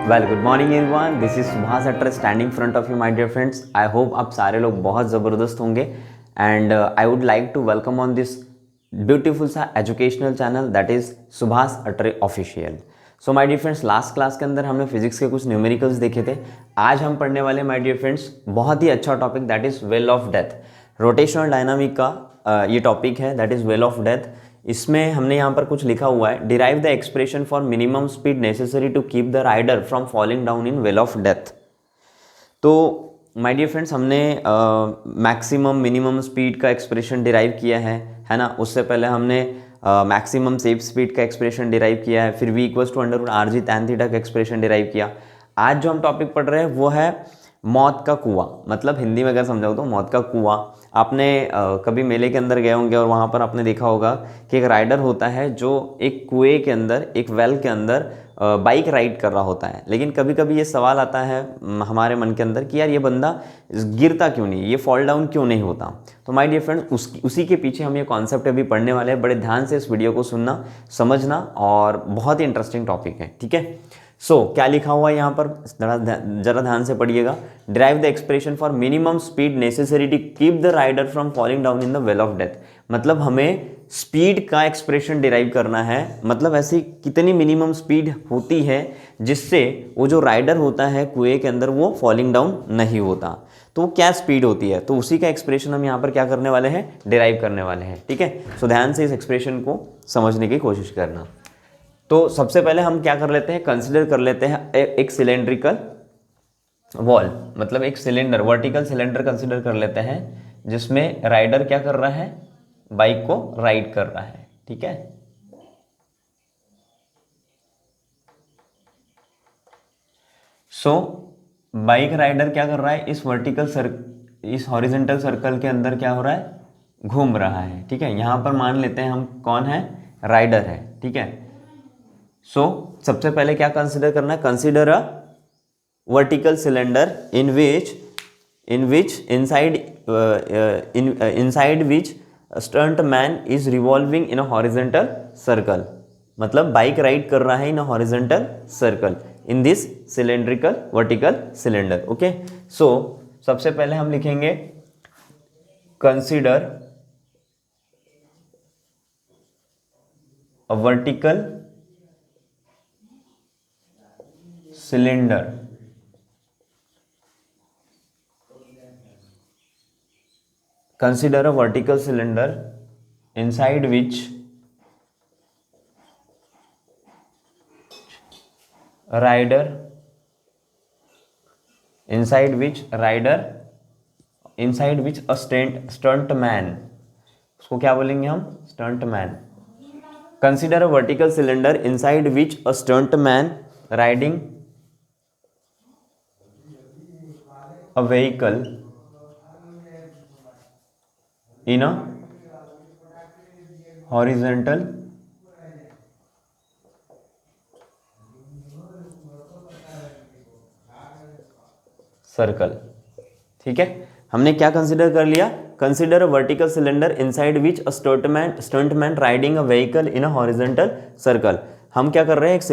Well good morning everyone, this is Subhash Attar standing front of you my dear friends. I hope आप सारे लोग बहुत ज़बरदस्त होंगे and I would like to welcome on this beautiful सा educational channel that is Subhash Attar official. So my dear friends, last class के अंदर हमने फिजिक्स के कुछ न्यूमेरिकल्स देखे थे। आज हम पढ़ने वाले माय डियर फ्रेंड्स बहुत ही अच्छा topic that is well of death. Rotational dynamic का ये टॉपिक है that is well of death. इसमें हमने यहाँ पर कुछ लिखा हुआ है, derive the expression for minimum speed necessary to keep the rider from falling down in well of death. तो माय डियर फ्रेंड्स, हमने मैक्सिमम मिनिमम स्पीड का एक्सप्रेशन डिराइव किया है ना। उससे पहले हमने मैक्सिमम सेफ स्पीड का एक्सप्रेशन डिराइव किया है, फिर v equals to under root R G tan theta का एक्सप्रेशन डिराइव किया। आज जो हम टॉपिक पढ़ रहे हैं वो है मौत का कुआं, मतलब हिंदी में अगर समझाओ तो मौत का कुआं। आपने कभी मेले के अंदर गए होंगे और वहाँ पर आपने देखा होगा कि एक राइडर होता है जो एक कुएं के अंदर, एक वेल के अंदर बाइक राइड कर रहा होता है। लेकिन कभी कभी ये सवाल आता है हमारे मन के अंदर कि यार ये बंदा गिरता क्यों नहीं, ये फॉल डाउन क्यों नहीं होता। तो माय डियर फ्रेंड, उसी के पीछे हम ये कॉन्सेप्ट अभी पढ़ने वाले हैं। बड़े ध्यान से इस वीडियो को सुनना, समझना, और बहुत ही इंटरेस्टिंग टॉपिक है, ठीक है। सो क्या लिखा हुआ है यहाँ पर, जरा ध्यान से पढ़िएगा। Derive the expression for minimum speed necessary to keep the rider from falling down in the well of death. मतलब हमें स्पीड का एक्सप्रेशन डिराइव करना है, मतलब ऐसी कितनी मिनिमम स्पीड होती है जिससे वो जो राइडर होता है कुएं के अंदर वो फॉलिंग डाउन नहीं होता। तो वो क्या स्पीड होती है, तो उसी का एक्सप्रेशन हम यहाँ पर क्या करने वाले हैं, डिराइव करने वाले हैं, ठीक है। सो ध्यान से इस एक्सप्रेशन को समझने की कोशिश करना। तो सबसे पहले हम क्या कर लेते हैं, कंसिडर कर लेते हैं एक सिलेंड्रिकल वॉल, मतलब एक सिलेंडर, वर्टिकल सिलेंडर कंसिडर कर लेते हैं जिसमें राइडर क्या कर रहा है, बाइक को राइड कर रहा है, ठीक है। सो बाइक राइडर क्या कर रहा है, इस हॉरिजॉन्टल सर्कल के अंदर क्या हो रहा है, घूम रहा है, ठीक है। यहां पर मान लेते हैं हम कौन है, राइडर है, ठीक है। सो सबसे पहले क्या कंसिडर करना है, consider a vertical cylinder in which inside which stunt man is revolving in a horizontal circle. मतलब बाइक राइड कर रहा है in a horizontal circle in this cylindrical vertical cylinder, okay. So सबसे पहले हम लिखेंगे consider a vertical cylinder consider a vertical cylinder inside which rider a stunt man, उसको क्या बोलेंगे हम, stunt man. Consider a vertical cylinder inside which a stunt man riding a vehicle in a horizontal circle, ठीक है। हमने क्या consider कर लिया, consider a vertical cylinder inside which a stuntman riding a vehicle in a horizontal circle. हम क्या कर रहे हैं, एक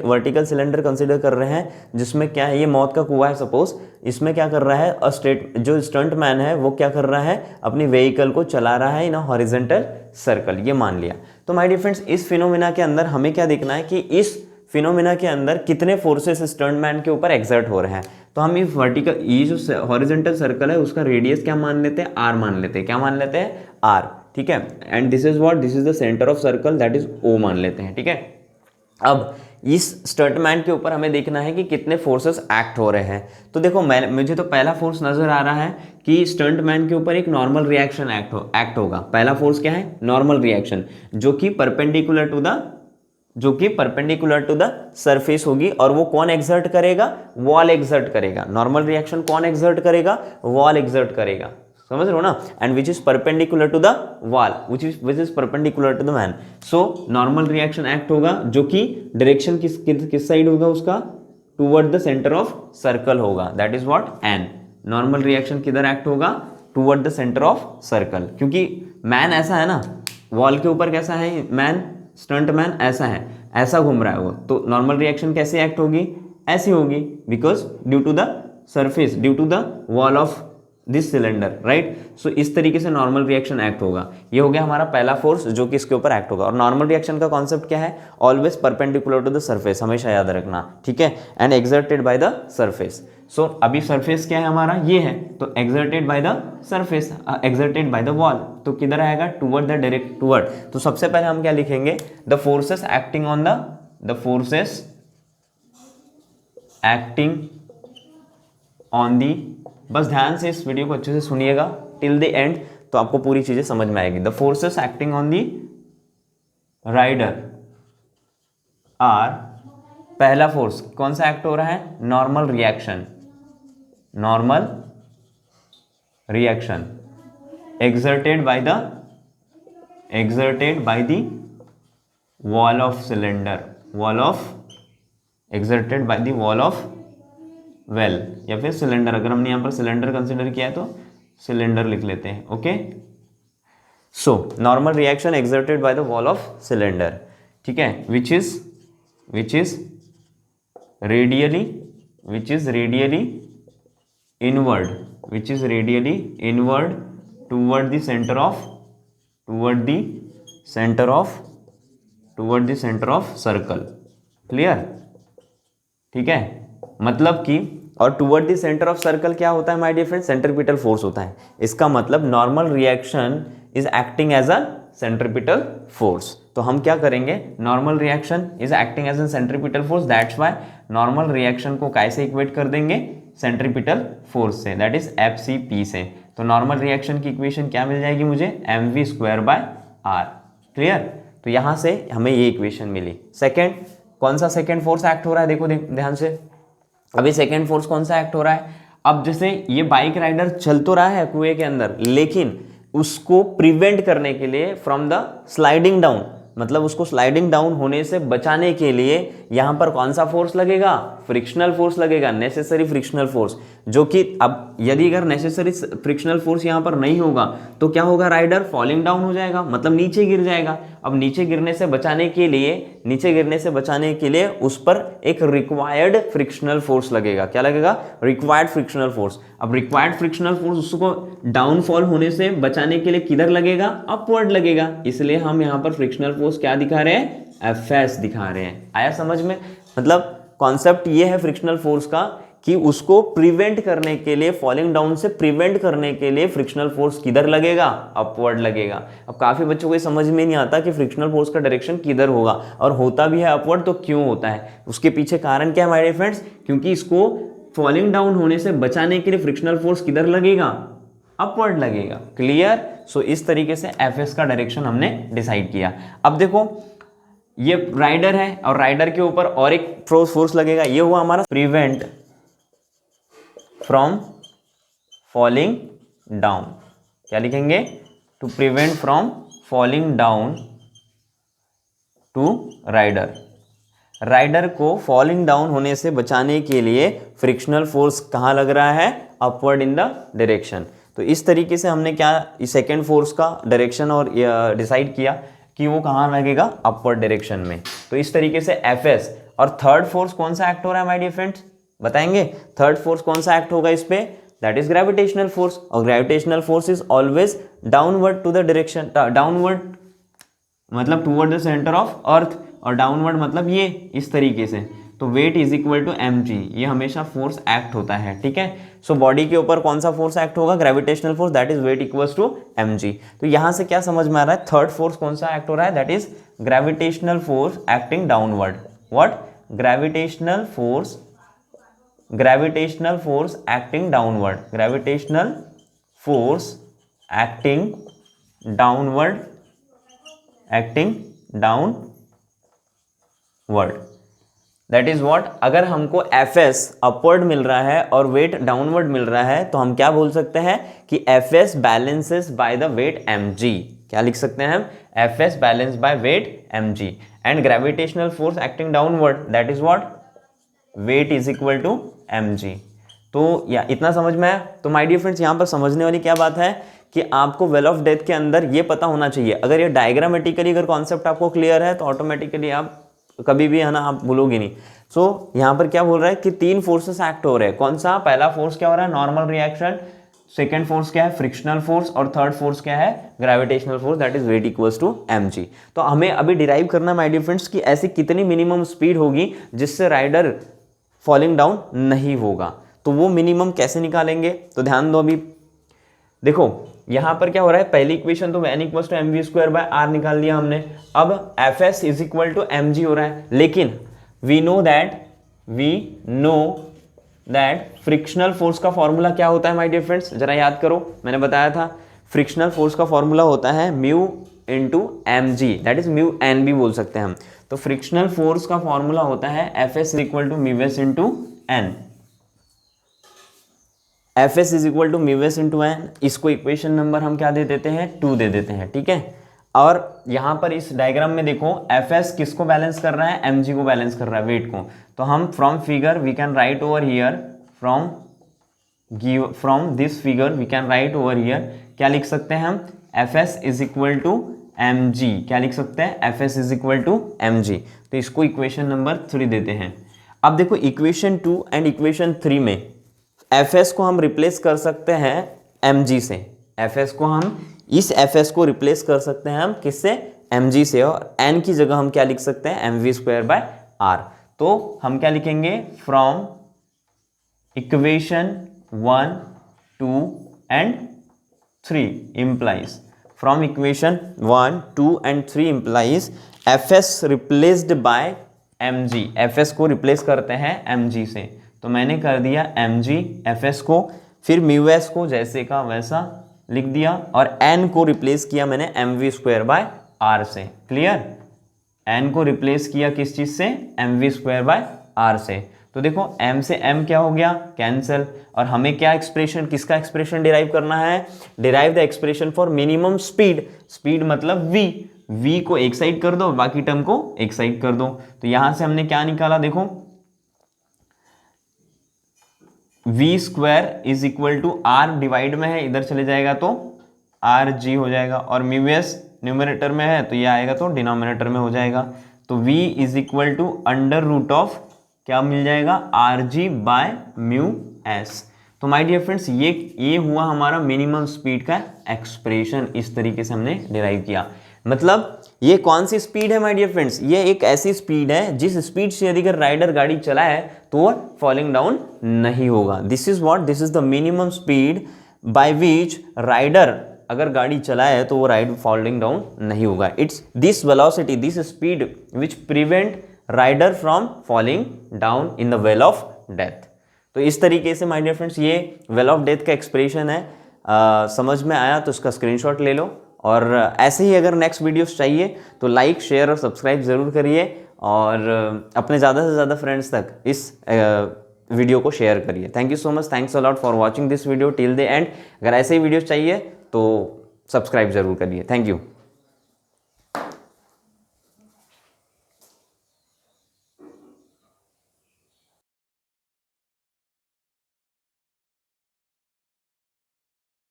वर्टिकल सिलेंडर कंसिडर कर रहे हैं जिसमें क्या है, ये मौत का कुआं है सपोज। इसमें क्या कर रहा है, जो स्टंट मैन है वो क्या कर रहा है, अपनी व्हीकल को चला रहा है इन अ हॉरिजॉन्टल सर्कल, ये मान लिया। तो माय डियर फ्रेंड्स, इस फिनोमिना के अंदर हमें क्या देखना है कि इस फिनोमिना के अंदर कितने फोर्सेस स्टंटमैन के ऊपर एक्सर्ट हो रहे हैं। तो हम ये जो हॉरिजॉन्टल सर्कल है उसका रेडियस क्या मान लेते हैं, आर मान लेते हैं। क्या मान लेते हैं, आर, ठीक है। And this is the centre of circle that is O मान लेते हैं, ठीक है। अब इस स्टंटमैन के ऊपर हमें देखना है कि कितने फोर्सेस एक्ट हो रहे हैं। तो देखो, मुझे तो पहला फोर्स नजर आ रहा है कि स्टंटमैन के ऊपर एक नॉर्मल रिएक्शन एक्ट होगा। पहला फोर्स क्या है, नॉर्मल रिएक्शन, जो कि परपेंडिकुलर टू द सरफेस होगी। और वो कौन एक्सर्ट करेगा, वॉल एक्सर्ट करेगा। नॉर्मल रिएक्शन कौन एक्सर्ट करेगा, वॉल एक्सर्ट करेगा, समझ रहे हो ना। And which is perpendicular to the wall which is perpendicular to the man. So normal reaction act होगा, जो कि डायरेक्शन किस साइड होगा उसका, toward the centre of circle होगा, that is what, N. Normal reaction किधर एक्ट होगा, toward the centre of circle, क्योंकि मैन ऐसा है ना, वॉल के ऊपर कैसा है मैन, स्टंट मैन ऐसा है, ऐसा घूम रहा है वो, तो नॉर्मल रिएक्शन कैसे एक्ट होगी, ऐसी होगी, because due to the surface, due to the wall of this cylinder, right. So इस तरीके से नॉर्मल रिएक्शन एक्ट होगा। ये हो गया हमारा पहला फोर्स जो कि इसके ऊपर एक्ट होगा। और नॉर्मल रिएक्शन का कॉन्सेप्ट क्या है, always perpendicular to the surface, हमेशा याद रखना, ठीक है, and exerted by the surface. So अभी सरफेस क्या है हमारा, ये है, तो exerted by the surface, exerted by the wall, तो किधर आएगा, टूवर्ड द डायरेक्ट टूवर्ड। तो सबसे पहले हम क्या लिखेंगे, the forces acting on the forces acting on दी, बस ध्यान से इस वीडियो को अच्छे से सुनिएगा टिल द एंड, तो आपको पूरी चीजें समझ में आएगी। The forces acting on the rider are, पहला फोर्स कौन सा एक्ट हो रहा है, normal reaction, normal reaction exerted by the wall of cylinder, exerted by the wall of well, या फिर सिलेंडर, अगर हमने यहाँ पर सिलेंडर कंसिडर किया है तो सिलेंडर लिख लेते हैं, okay. So normal reaction exerted by the wall of cylinder, ठीक है, which is radially inward toward the center of circle, clear, ठीक है, मतलब कि, और toward the centre of circle क्या होता है my dear friend, centripetal force होता है। इसका मतलब normal reaction is acting as a centripetal force. तो हम क्या करेंगे, normal reaction is acting as a centripetal force, that's why normal reaction को कैसे इक्वेट कर देंगे, सेंट्रीपिटल फोर्स से, दैट इज FCP से। तो नॉर्मल रिएक्शन की इक्वेशन क्या मिल जाएगी मुझे, mv²/r, क्लियर। तो यहां से हमें ये इक्वेशन मिली। सेकेंड, कौन सा सेकेंड फोर्स एक्ट हो रहा है, देखो ध्यान से, अभी सेकेंड फोर्स कौन सा एक्ट हो रहा है, अब जैसे ये बाइक राइडर चल तो रहा है कुएं के अंदर, लेकिन उसको प्रिवेंट करने के लिए फ्रॉम द स्लाइडिंग डाउन, मतलब उसको स्लाइडिंग डाउन होने से बचाने के लिए यहां पर कौन सा फोर्स लगेगा, फ्रिक्शनल फोर्स लगेगा, नेसेसरी फ्रिक्शनल फोर्स, जो कि अब यदि अगर नेसेसरी फ्रिक्शनल फोर्स यहां पर नहीं होगा तो क्या होगा, राइडर फॉलिंग डाउन हो जाएगा, मतलब नीचे गिर जाएगा। अब नीचे गिरने से बचाने के लिए उस पर एक रिक्वायर्ड फ्रिक्शनल फोर्स लगेगा, क्या लगेगा, रिक्वायर्ड फ्रिक्शनल फोर्स। अब रिक्वायर्ड फ्रिक्शनल फोर्स उसको डाउनफॉल होने से बचाने के लिए किधर लगेगा, अपवर्ड लगेगा, इसलिए हम यहाँ पर फ्रिक्शनल फोर्स क्या दिखा रहे हैं, Fs दिखा रहे हैं। आया समझ में, मतलब कॉन्सेप्ट ये है फ्रिक्शनल फोर्स का कि उसको प्रिवेंट करने के लिए, फॉलिंग डाउन से प्रिवेंट करने के लिए फ्रिक्शनल फोर्स किधर लगेगा, अपवर्ड लगेगा। अब काफी बच्चों को ये समझ में नहीं आता कि फ्रिक्शनल फोर्स का डायरेक्शन किधर होगा, और होता भी है अपवर्ड, तो क्यों होता है, उसके पीछे कारण क्या है हमारे फ्रेंड्स, क्योंकि इसको फॉलिंग डाउन होने से बचाने के लिए फ्रिक्शनल फोर्स किधर लगेगा, अपवर्ड लगेगा, क्लियर। सो इस तरीके से Fs का डायरेक्शन हमने डिसाइड किया। अब देखो ये राइडर है और राइडर के ऊपर और एक फोर्स लगेगा, ये हुआ हमारा प्रिवेंट फ्रॉम फॉलिंग डाउन, क्या लिखेंगे, to prevent from falling down to rider. Rider को फॉलिंग डाउन होने से बचाने के लिए फ्रिक्शनल फोर्स कहाँ लग रहा है, अपवर्ड इन द डायरेक्शन। तो इस तरीके से हमने क्या, इस सेकेंड फोर्स का डायरेक्शन और डिसाइड किया कि वो कहाँ लगेगा, अपवर्ड डायरेक्शन में। तो इस तरीके से Fs, और थर्ड फोर्स कौन सा एक्ट हो रहा है माय डियर फ्रेंड्स, बताएंगे, थर्ड फोर्स कौन सा एक्ट होगा इस पे, दैट इज ग्रेविटेशनल फोर्स, और gravitational force is always downward to the direction, downward मतलब toward the centre of earth, और डाउनवर्ड मतलब ये इस तरीके से। तो weight is equal to mg, ये हमेशा फोर्स एक्ट होता है, ठीक है। सो बॉडी के ऊपर कौन सा फोर्स एक्ट होगा, gravitational force, that is weight equals to mg। तो यहां से क्या समझ में आ रहा है, थर्ड फोर्स कौन सा एक्ट हो रहा है, that is gravitational force acting downward. What, gravitational force acting downward, gravitational force acting downward, that is what, अगर हमको Fs अपवर्ड मिल रहा है और वेट डाउनवर्ड मिल रहा है तो हम क्या बोल सकते हैं कि Fs balances by the weight mg, क्या लिख सकते हैं हम, Fs balance by weight mg, and gravitational force acting downward, that is what, weight is equal to mg। तो या इतना समझ में आया। तो माय डियर फ्रेंड्स, यहाँ पर समझने वाली क्या बात है कि आपको वेल ऑफ डेथ के अंदर ये पता होना चाहिए, अगर ये डायग्रामेटिकली अगर कॉन्सेप्ट आपको क्लियर है तो ऑटोमेटिकली आप कभी भी है ना आप भूलोगे नहीं। सो यहाँ पर क्या बोल रहा है कि 3 फोर्सेस एक्ट हो रहे हैं। कौन सा? पहला फोर्स क्या हो रहा है? Normal reaction. सेकेंड फोर्स क्या है? Frictional force. और थर्ड फोर्स क्या है? Gravitational force, that is weight equals to mg। तो हमें अभी डिराइव करना माय डियर फ्रेंड्स कि ऐसी कितनी मिनिमम स्पीड होगी जिससे राइडर फॉलिंग डाउन नहीं होगा। तो वो मिनिमम कैसे निकालेंगे? तो ध्यान दो, अभी देखो यहां पर क्या हो रहा है, पहली इक्वेशन तो n इक्वल्स टू mv²/r निकाल लिया हमने। अब fs is equal to mg हो रहा है, लेकिन we know that frictional force का फॉर्मूला क्या होता है माय डियर फ्रेंड्स? जरा याद करो, मैंने बताया था फ्रिक्शनल फोर्स का फॉर्मूला होता है mu into mg, that is mu n भी बोल सकते हैं हम। तो फ्रिक्शनल फोर्स का फॉर्मूला होता है fs equal to mu s into n। fs is equal to mu s into n। इसको इक्वेशन नंबर हम क्या दे देते हैं? 2 दे देते हैं, ठीक है। और यहां पर इस डायग्राम में देखो fs किसको बैलेंस कर रहा है? mg को बैलेंस कर रहा है, वेट को। तो हम from figure we can write over here, from this figure we can write over here, क्या लिख सकते हैं हम? fs is equal to mg। क्या लिख सकते हैं? fs is equal to mg। तो इसको इक्वेशन नंबर 3 देते हैं। अब देखो इक्वेशन 2 एंड इक्वेशन 3 में fs को हम रिप्लेस कर सकते हैं mg से। fs को हम इस fs को रिप्लेस कर सकते हैं हम किससे? mg से। और n की जगह हम क्या लिख सकते हैं? mv²/r। तो हम क्या लिखेंगे? From equation 1, 2 and 3 implies, from equation 1, 2 and 3 implies fs replaced by mg। fs को रिप्लेस करते हैं mg से। तो मैंने कर दिया mg fs को, फिर म्यूएस को जैसे का वैसा लिख दिया, और n को रिप्लेस किया मैंने mv²/r से। क्लियर? n को रिप्लेस किया किस चीज से? mv²/r से। तो देखो m से m क्या हो गया? कैंसिल। और हमें क्या एक्सप्रेशन, किसका एक्सप्रेशन डिराइव करना है? Derive the expression for minimum speed. Speed मतलब v। v को एक साइड कर दो, बाकी टर्म को एक साइड कर दो। तो यहां से हमने क्या निकाला? देखो v² is equal to r divide में है, इधर चले जाएगा तो rg हो जाएगा, और म्यूएस न्यूमरेटर में है तो ये आएगा तो डिनोमिनेटर में हो जाएगा। तो v is equal to under root of क्या मिल जाएगा? rg by mu s। तो माय डियर फ्रेंड्स ये हुआ हमारा मिनिमम स्पीड का एक्सप्रेशन। इस तरीके से हमने डिराइव किया। मतलब ये कौन सी स्पीड है माय डियर फ्रेंड्स? ये एक ऐसी स्पीड है जिस स्पीड से यदि अगर राइडर गाड़ी चलाए तो वो फॉलिंग डाउन नहीं होगा। This is what, this is the minimum speed by which rider अगर गाड़ी चलाए तो वो राइड फॉलिंग डाउन नहीं होगा। It's this velocity, this speed which prevent rider from falling down in the well of death. तो इस तरीके से माय डियर फ्रेंड्स ये वेल ऑफ डेथ का एक्सप्रेशन है। समझ में आया तो इसका स्क्रीनशॉट ले लो, और ऐसे ही अगर नेक्स्ट वीडियोस चाहिए तो लाइक, शेयर और सब्सक्राइब ज़रूर करिए, और अपने ज़्यादा से ज़्यादा फ्रेंड्स तक इस वीडियो को शेयर करिए। Thank you so much, thanks a lot for watching this video till the end. अगर ऐसे ही वीडियोस चाहिए तो सब्सक्राइब ज़रूर करिए। Thank you.